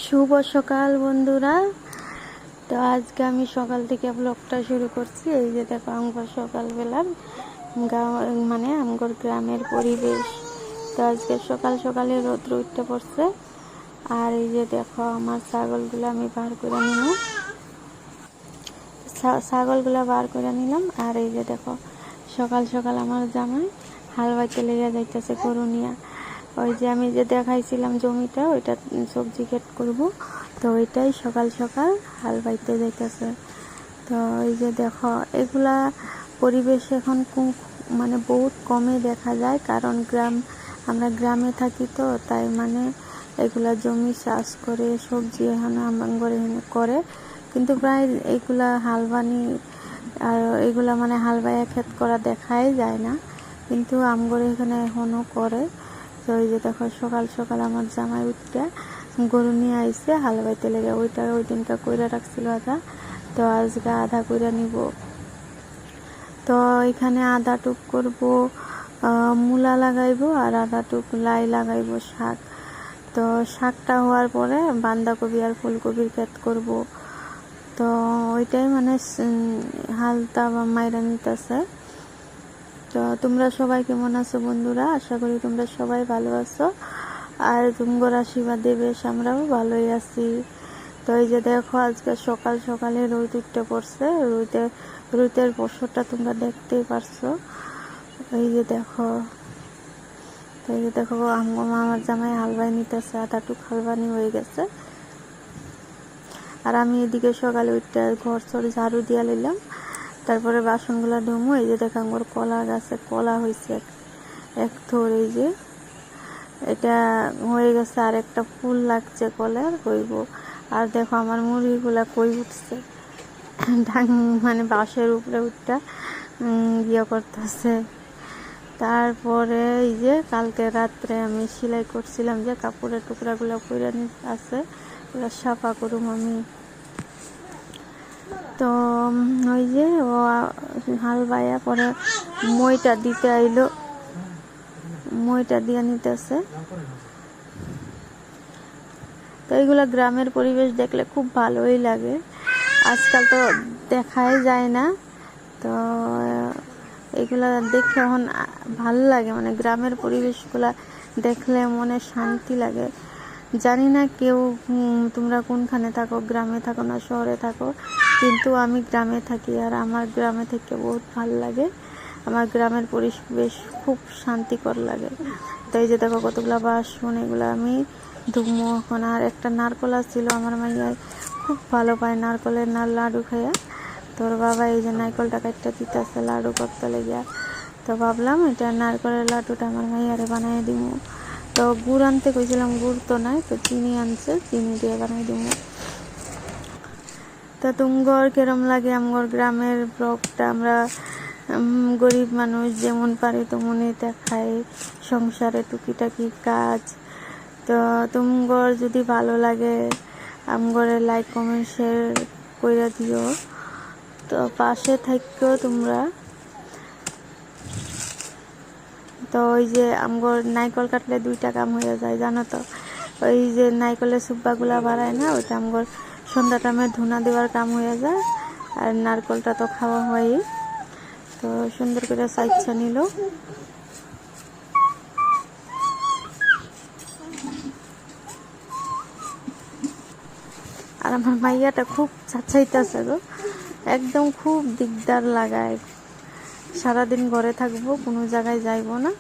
শুভ সকাল বন্ধুরা। তো আজকে আমি সকাল থেকে ব্লগটা শুরু করছি। এই যে দেখো আমগর সকালবেলার মানে আমগর গ্রামের পরিবেশ। তো আজকে সকাল সকালে রোদ্র উঠতে পড়ছে। আর এই যে দেখো আমার ছাগলগুলো আমি বার করে নিলাম, ছাগলগুলো বার করে নিলাম। আর এই যে দেখো সকাল সকাল আমার জামাই হাল বাইতে লেগে যাইতেছে গরু নিয়ে। ওই যে আমি যে দেখাইছিলাম জমিটা, ওইটা সবজি ক্ষেত করব, তো ওইটাই সকাল সকাল হাল বাইতে যাইতেছে। তো এই যে দেখো এগুলা পরিবেশ এখন মানে বহুত কমে দেখা যায়, কারণ আমরা গ্রামে থাকি, তো তাই মানে এগুলা জমি চাষ করে সবজি এখন করে করে, কিন্তু প্রায় এগুলা হাল বানি আর এগুলা মানে হাল বাইয়া ক্ষেত করা দেখাই যায় না, কিন্তু আমগরে এখানে এখনও করে। তো এই যে দেখো সকাল সকাল আমার জামাই উঠতে গরু নিয়ে আইসে হাল বাইতে লেগে। ওই দিনটা কইরা রাখছিল আধা, তো আজকে আধা কইরা নিব। তো এখানে আধা টুক করব মূলা লাগাইবো, আর আধা টুক লাই লাগাইবো শাক। তো শাকটা হওয়ার পরে বাঁধাকপি আর ফুলকপির ক্ষেত করব। তো ওইটাই মানে হালতা বা মাইরা নিতেছে। তো তোমরা সবাই কেমন আছো বন্ধুরা? আশা করি তোমরা সবাই ভালো আছো, আর তোমার আশীর্বাদে বেশ আমরাও ভালোই আছি। তো এই যে দেখো আজকে সকাল সকালে রোদ উঠতে পড়ছে, রোদের বছরটা তোমরা দেখতেই পারছো। এই যে দেখো, তো এই যে দেখো আমার জামাই হালবাই নিতেছে, আধাটুক হালবানি হয়ে গেছে। আর আমি এদিকে সকালে উঠতে ঘর সর ঝাড়ু দিয়া নিলাম, তারপরে বাসনগুলো ধুমো। এই যে দেখো আমার কলা গাছে কলা হয়েছে এক থোর, এই যে এটা হয়ে গেছে, আর একটা ফুল লাগছে কলার হইব। আর দেখো আমার মুরগিগুলা কই উঠছে, মানে বাঁশের উপরে উঠটা ইয়ে করতেছে। তারপরে এই যে কালকে রাত্রে আমি সেলাই করছিলাম, যে কাপড়ের টুকরাগুলো পরে আছে ওগুলো সাফা করুম আমি। তো ওই যে ও হাল বাইয়া পরে মইটা দিতে আইলো, মইটা দিয়ে নিতেছে। তো এইগুলা গ্রামের পরিবেশ দেখলে খুব ভালোই লাগে, আজকাল তো দেখাই যায় না। তো এগুলা দেখে এখন ভালো লাগে, মানে গ্রামের পরিবেশগুলা দেখলে মনে শান্তি লাগে। জানি না কেউ তোমরা কোনখানে থাকো, গ্রামে থাকো না শহরে থাকো, কিন্তু আমি গ্রামে থাকি, আর আমার গ্রামে থেকে বহুত ভালো লাগে। আমার গ্রামের পরিবেশ খুব শান্তিকর লাগে। তো এই যে দেখো কতগুলা বাসন, এগুলো আমি ধুমো এখন। আর একটা নারকল ছিল, আমার মাইয়া খুব ভালো পায় নারকলের লাডু খাইয়া। তোর বাবা এই যে নারকলটা কাটতে দিতেছে লাডু করতে লেগে। তো ভাবলাম এটা নারকলের লাডুটা আমার মাইয়ারে বানিয়ে দিব। তো গুড় আনতে কইছিলাম, গুড় তো নাই, তো চিনি আনছে, চিনি দিয়ে বানিয়ে দিব। তো তুমগর কেরম লাগে আমগর গ্রামের ব্লগটা? আমরা গরিব মানুষ যেমন পারি তেমনই দেখাই সংসারে টুকিটাকি কাজ। তো তুমগর যদি ভালো লাগে আমগরে লাইক কমেন্ট শেয়ার করে দিও। তো পাশে থাকো তোমরা। তো ওই যে আমগর নাইকল কাটলে 2টা কাম হয়ে যায় জানো তো। ওই যে নাইকলের সুব্বাগুলা বাড়ায় না, ওইটা আমগর সন্ধ্যা টাইমে ধুনা দেওয়ার কাম হয়ে যায়। আর নারকলটা তো খাওয়া হয়ই। তো সুন্দর করে সাইচ্ছা নিল। আর আমার মাইয়াটা খুব চাচাইতেছে গো, একদম খুব দিকদার লাগায়। সারাদিন ঘরে থাকবো, কোনো জায়গায় যাইবো না,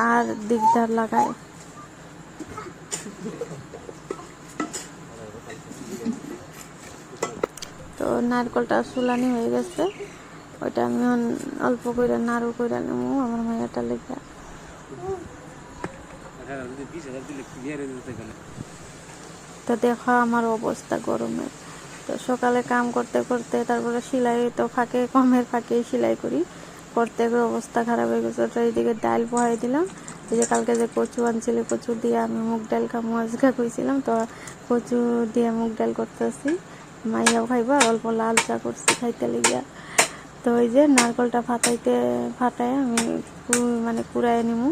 আর দিকদার লাগায়। তো নারকলটা সুলানি হয়ে গেছে, ওইটা আমি অল্প করে নাড়ু করে নেবো আমার মাইয়াটা লেগে। তো দেখো আমার অবস্থা গরমে। তো সকালে কাম করতে করতে তারপরে সেলাই, তো কমের ফাঁকে সেলাই করতে অবস্থা খারাপ হয়ে গেছে। তো এইদিকে ডাল বহাই দিলাম। এই যে কালকে যে কচু আনছিল, কচু দিয়ে আমি মুগ ডাল খামো আজকে কইছিলাম, তো কচু দিয়ে মুগ ডাল করতেছি, মাইয়াও খাইবা। আর অল্প লাল চা করছি খাইতে লেগিয়া। তো ওই যে নারকলটা ফাটায় আমি মানে কুড়াই নিমু।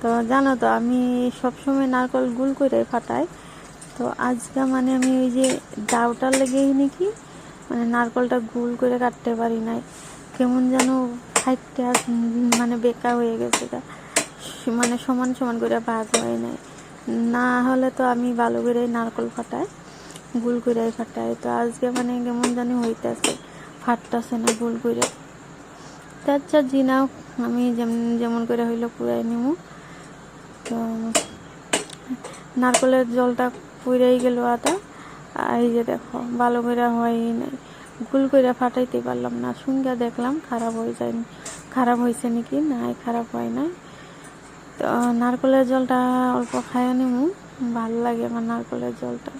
তো জানো তো আমি সবসময় নারকল গুল করে ফাটাই, তো আজকে মানে আমি ওই যে দাওটার লেগেই নাকি মানে নারকলটা গোল করে কাটতে পারি নাই, কেমন যেন হাইটটা মানে বেঁকা হয়ে গেছে, মানে সমান সমান করে ভাগ হয় নাই। না হলে তো আমি ভালো করে নারকল ফাটাই, গোল করে ফাটাই। তো আজকে মানে কেমন জানি হইতেছে, ফাটতেছে না গোল করে। তো আচ্ছা জি নাও, আমি যেমন করে হইলো পুরাই নিব। তো নারকলের জলটা পুরাই গেল আদা। আর এই যে দেখো ভালো করে হয়ই নাই, গোল করে ফাটাইতে পারলাম না। শুনগা দেখলাম খারাপ হয়ে যায়নি, খারাপ হয়েছে নাকি, নাই খারাপ হয় নাই। তো নারকলের জলটা অল্প খাইয়ে নিব, ভালো লাগে আমার নারকলের জলটা।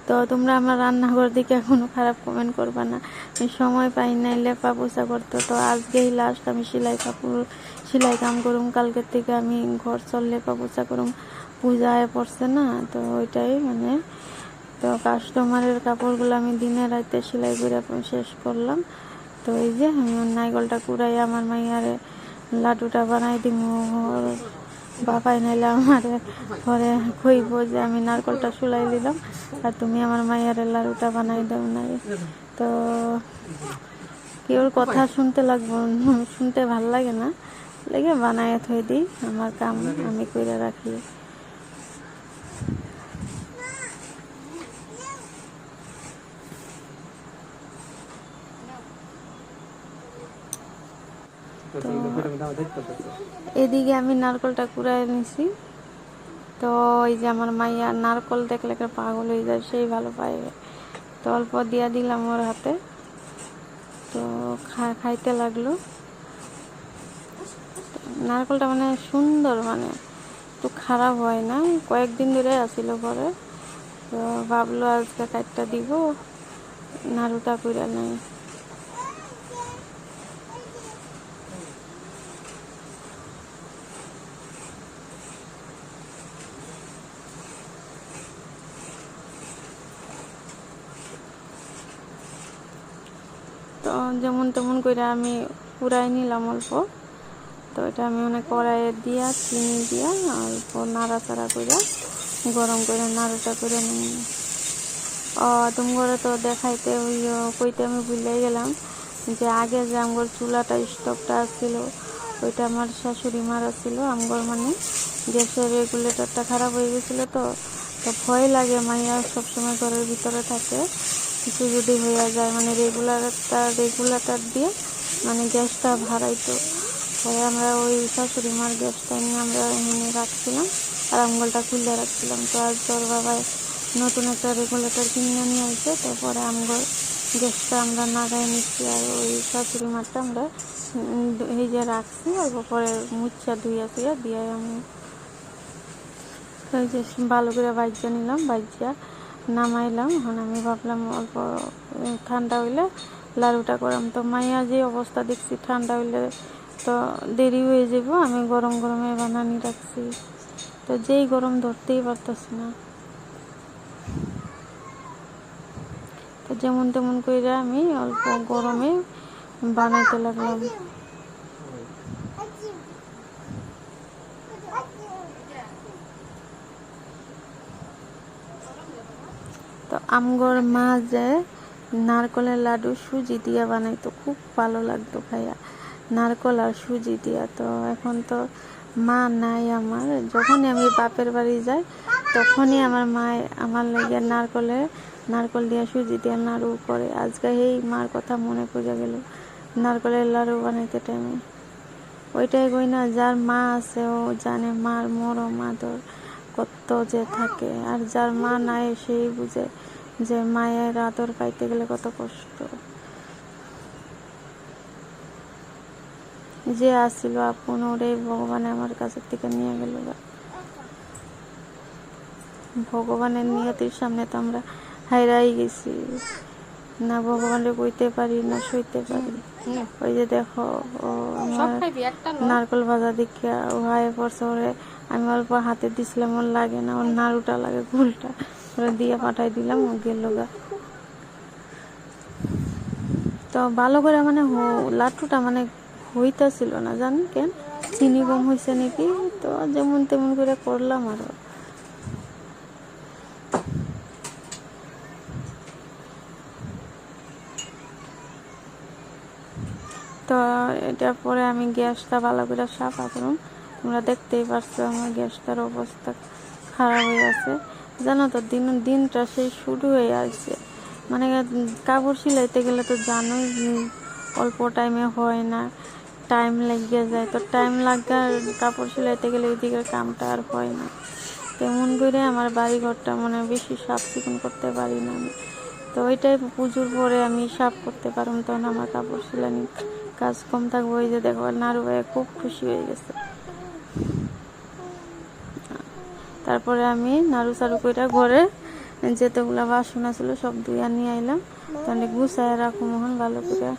তো তোমরা আমার রান্নাঘর দিকে এখনো খারাপ কমেন্ট করবা না, সময় পাই নাই লেপা পোছা করতে। তো আজকেই লাস্ট আমি সেলাই কাম করুম, কালকের থেকে আমি ঘর চল লেপা পোছা করুম, পূজায় পড়ছে না, তো ওইটাই মানে। তো কাস্টমারের কাপড়গুলো আমি দিনে রাতে সেলাই করে শেষ করলাম। তো এই যে আমি নাইকলটা কুড়াই আমার মাইয়ারে লাডুটা বানাই দিব, বাপাই নাইলে আমার ঘরে কইব যে আমি নারকলটা শুলাই দিলাম আর তুমি আমার মাইয়ারে লাডুটা বানাই দাও নাই। তো কেউর কথা শুনতে লাগবো, শুনতে ভাল লাগে না, লেগে বানায় থই দিই, আমার কাম আমি কইরা রাখি। এদিকে আমি নারকলটা কুড়াই নিছি। তো এই যে আমার মাইয়া নারকল দেখলে একটা পাগল হয়ে যায়, সেই ভালো পায়। তো অল্প দিয়া দিলাম ওর হাতে, তো খাইতে লাগলো। নারকলটা মানে সুন্দর, মানে একটু খারাপ হয় না, কয়েকদিন ধরে আসিল পরে। তো ভাবলো আজকে কাটটা দিব, নাড়ুটা কইরা নাই। তো যেমন তেমন করে আমি পুরাই নিলাম অল্প। তো এটা আমি মানে কড়াইয়ে দিয়া চিনি দিয়া অল্প নাড়াচাড়া করে গরম করে নাড়ুটা করে নিই। তুমি করে তো দেখাইতে ওই কইতে আমি ভুলে গেলাম যে আগে যে আমগর চুলাটা স্টোভটা আসছিল, ওইটা আমার শাশুড়ি মারা ছিল। আমগর মানে গ্যাসের রেগুলেটরটা খারাপ হয়ে গেছিলো। তো ভয় লাগে, মাইয়া সবসময় ঘরের ভিতরে থাকে, কিছু যদি হয়ে যায়, মানে রেগুলেটর দিয়ে মানে গ্যাসটা ভাড়াইতো। পরে আমরা ওই শাশুড়ি মার গ্যাসটা নিয়ে আমরা এখানে রাখছিলাম আর আমগলটা খুলে রাখছিলাম। তো আজ তোর বাবাই নতুন একটা রেগুলেটর কিনে নিয়ে আসে, তারপরে আমগর গ্যাসটা আমরা নাগাই নিচ্ছি আর ওই শাশুড়ি মারটা আমরা এই যে রাখছি, অল্প পরে মুচ্ছা ধুইয়া দিয়ে আমি ওই যে ভালো করে বাজ্যা নিলাম, বাজ্যা নামাইলাম। এখন আমি ভাবলাম অল্প ঠান্ডা হইলে লাড়ুটা করাম। তো মাইয়া যে অবস্থা দেখছি, ঠান্ডা হইলে তো দেরি হয়ে যাব, আমি গরম গরমে বানানি রাখছি। তো যেই গরম ধরতেই পারতেছি না। তো যেমন তেমন করে আমি অল্প গরমে বানাইতে লাগলাম। তো আমগর মা যে নারকলের লাডু সুজি দিয়া বানাইতো, খুব ভালো লাগতো খাইয়া, নারকল আর সুজি দিয়া। তো এখন তো মা নাই আমার, যখনই আমি বাপের বাড়ি যাই তখনই আমার মা আমার লাগে নারকল দিয়া সুজি দিয়া নাড়ু করে। আজকে এই মার কথা মনে পড়ে গেল, নারকলের লাড়ু বানাইতে টাইমে। ওইটাই কই না, যার মা আছে ও জানে মার মরম আদর কত যে থাকে, আর যার মা নাই সেই বুঝে যে মায়ের আদর পাইতে গেলে কত কষ্ট। যে আসছিল আপন, ওরে ভগবানে আমার কাছের থেকে নিয়ে গেল। ভগবানের নিয়তির সামনে তো আমরা হাইরাই গেছি, না ভগবানের কইতে পারি না সইতে পারি। ওই যে দেখো ও আমার নারকল ভাজা দেখিয়া ও হায় পড়ছে, ওরে আমি অল্প হাতে দিছিলাম, ওর লাগে না, ওর নাড়ুটা লাগে, গুলটা ওরা দিয়ে পাঠাই দিলাম, ও গেল গা। তো ভালো করে মানে লাড্ডুটা মানে হইতেছিল না, জানেন কেন, চিনি কম হয়েছে নাকি। তো যেমন তেমন করে করলাম আরো। তো এটা পরে আমি গ্যাসটা ভালো করে সাফা করুন। তোমরা দেখতেই পারছো আমার গ্যাসটার অবস্থা খারাপ হয়ে আছে। জানো তো দিনটা সেই শুরু হয়ে আসছে। মানে কাপড় সিলাইতে গেলে তো জানোই অল্প টাইমে হয় না, টাইম লেগে যায়। তো টাইম লাগা কাপড় সিলাইতে গেলে ওইদিকের কামটা আর হয় না। তেমন করে আমার বাড়ি ঘরটা মানে বেশি সাফ চিকুন করতে পারি না আমি। তো ওইটাই পুজোর পরে আমি সাফ করতে পারুম, তখন আমার কাপড় সিলানি কাজ কম থাকবো। ওই যে দেখো নাড়ু ভাই খুব খুশি হয়ে গেছে। তারপরে আমি নাড়ু চাড়ু করে ঘরে যেতেগুলা বাসন আছিল সব ধুইয়া নিয়ে আইলাম। তাহলে গুছায় রাখো মোহন ভালো করে।